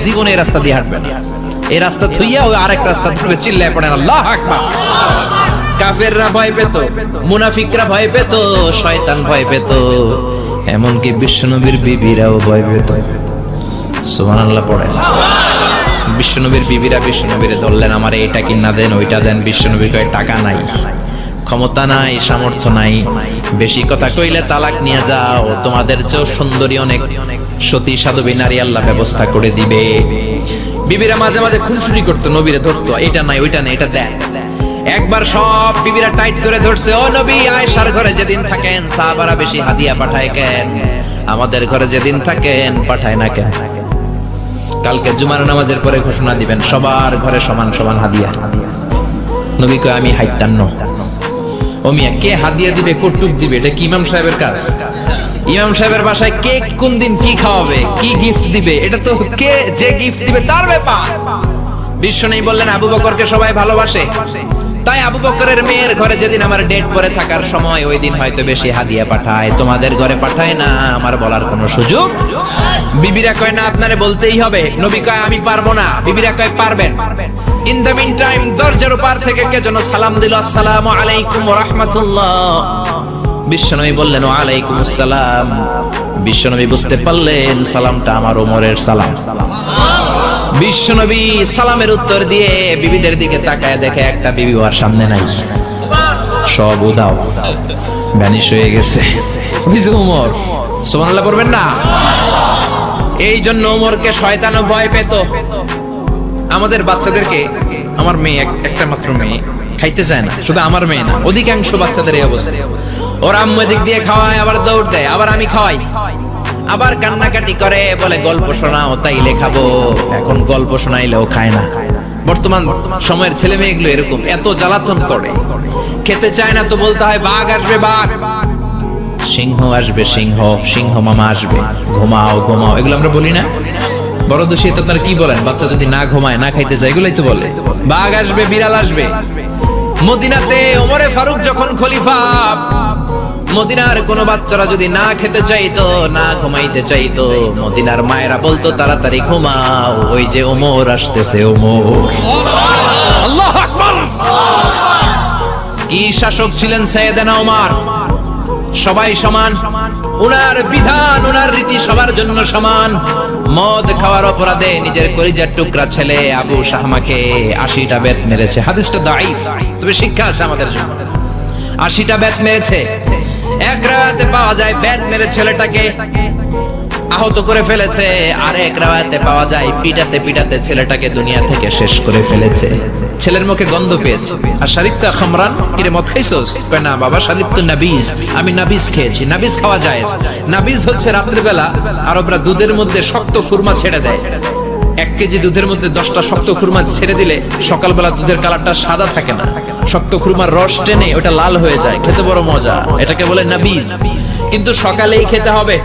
জীবনে এই রাস্তা দিয়ে হাঁটবে না। এই রাস্তা থুইয়া ওই আরেক রাস্তা ধরবে, চিল্লায় পড়েন আল্লাহু আকবার। কাফেররা ভয় পেত, মুনাফিকরা ভয় পেত, শয়তান ভয় পেত, এমনকি বিশ্বনবীর বিবিরাও ভয় পেত। সুবহানাল্লাহ পড়েন। বিশ্বনবীর বিবিরা বিশ্বনবীরে ধরলেন, আমার এইটা কিনা দেন, ওইটা দেন। বিশ্বনবীর কয় টাকা নাই, ক্ষমতা নাই, সামর্থ্য নাই, বেশি কথা কইলে তালাক নিয়ে যাও, তোমাদের চেয়েও সুন্দরী অনেক সতী সাধবী নারী আল্লাহ ব্যবস্থা করে দিবে। বিবিরা মাঝে মাঝে খুনসুটি করতো, নবীরে ধরতো, এটা নাই ওইটা নাই, এটা দেন। একবার সব বিবিরা টাইট করে ধরছে, ও নবী, আয়েশার ঘরে যেদিন থাকেন সাহাবারা বেশি হাদিয়া পাঠায় কেন? আমাদের ঘরে যেদিন থাকেন পাঠায় না কেন? কালকে জুমার নামাজের পরে ঘোষণা দিবেন সবার ঘরে সমান সমান হাদিয়া। নবী কয় আমি হাইতান্ন। ও মিয়া, কে হাদিয়া দিবে, কটুক দিবে, এটা কি ইমাম সাহেবের কাজ? ইমাম সাহেবের বাসায় কে কোন দিন কি খাওয়াবে, কি গিফট দিবে, এটা তো কে যে গিফট দিবে তার ব্যাপার। বিশ্বনবী বললেন আবু বকরকে সবাই ভালোবাসে, তাই আবু বকরের মেয়ের ঘরে যেদিন আমার ডেট পরে থাকার সময়, ওই দিন হয়তো বেশি হাদিয়া পাঠায়, তোমাদের ঘরে পাঠায় না। আমার বলার কোনো সুযোগ? বিবিরা কয় না, আপনারে বলতেই হবে। নবী কয় আমি পারবো না। বিবিরা কয় পারবেন। ইন দ্য মিন টাইম দরজার পার থেকে কে যেন সালাম দিল, আসসালামু আলাইকুম ওয়া রাহমাতুল্লাহ। বিশ্বনবী বললেন ওয়া আলাইকুমুস সালাম। বিশ্বনবী বুঝতে পারলেন সালামটা আমার ওমরের সালাম। বিশ্বনবী সালামের উত্তর দিয়ে বিবিদের দিকে তাকায়, দেখে একটা বিবি ওর সামনে নাই, সব উদাও, ভ্যানিশ হয়ে গেছে। ওমর, সুবহানাল্লাহ পড়বেন না? এই জন্য ওমরকে শয়তানও ভয় পেত। আমাদের বাচ্চাদেরকে, আমার মেয়ে একটা মাত্র মেয়ে, খাইতে চায় না। শুধু আমার মেয়ে না, অধিকাংশ বাচ্চাদের এই অবস্থা। ওর আম্মু দিক দিয়ে খাওয়ায়, আবার দৌড় দেয়, আবার আমি খাওয়াই, আবার কান্নাকাটি করে, বলে গল্প শোনাও, তাইলে খাবো। এখন গল্প শোনাইলেও খায় না। বর্তমান সময়ের ছেলে মেয়েগুলো এরকম, এত জ্বালাতন করে, খেতে চায় না তো বলতে হয় বাঘ আসবে, বাঘ, সিংহ আসবে, সিংহ, সিংহ মামা আসবে, ঘুমাও ঘুমাও, এগুলো আমরা বলি না? বড় দোষী তো আপনারা কি বলেন? বাচ্চা যদি না ঘুমায়, না খাইতে চায়, এগুলাই তো বলে। বাঘ আসবে, বিড়াল আসবে। মদিনাতে ওমরে ফারুক যখন খলিফা, মদিনার কোন বাচ্চারা যদি না খেতে চাইতো, না ঘুমাইতে চাইতো, মদিনার মায়েরা বলতো তাড়াতাড়ি ঘুমাও, ওই যে ওমর আসতেছে, ওমর। আল্লাহু আকবার। কি শাসক ছিলেন সাইয়েদনা ওমর! সবাই সমান, উনার বিধান, উনার রীতি সবার জন্য সমান। মদ খাওয়ার অপরাধে নিজের কলিজার টুকরা ছেলে আবু শাহমাকে 80টা বেত মেরেছে। হাদিসটা দাঈফ, তবে শিক্ষা আছে আমাদের জন্য। 80টা বেত মেরেছে। এক রাতে পাওয়া যায় বেত মেরে ছেলেটাকে আহত করে ফেলেছে, আর এক রাতে পাওয়া যায় পিটাতে পিটাতে ছেলেটাকে দুনিয়া থেকে শেষ করে ফেলেছে। ছেলের মুখে গন্ধ পেয়েছে। আর শরীফতা খামরান, কিরে মদ খাইছস? কয় না বাবা, শরীফ তো নাবিজ, আমি নাবিজ খেয়েছি। নাবিজ খাওয়া যায়। নাবিজ হচ্ছে রাত্রে বেলা আরবরা দুধের মধ্যে শক্ত খুরমা ছেড়ে দেয়। 1 কেজি দুধের মধ্যে 10টা শক্ত খুরমা ছেড়ে দিলে সকালবেলা দুধের কালারটা সাদা থাকে না, শক্ত খুরমার রস টেনে ওটা লাল হয়ে যায়, খেতে বড় মজা। এটাকে বলে নাবিজ। কিন্তু সকালেই খেতে হবে।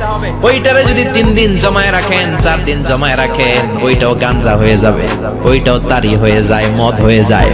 ওইটারে যদি 3 দিন জমায় রাখেন, 4 দিন জমায় রাখেন, ওইটাও গাঞ্জা হয়ে যাবে, ওইটাও তারি হয়ে যায়, মদ হয়ে যায়।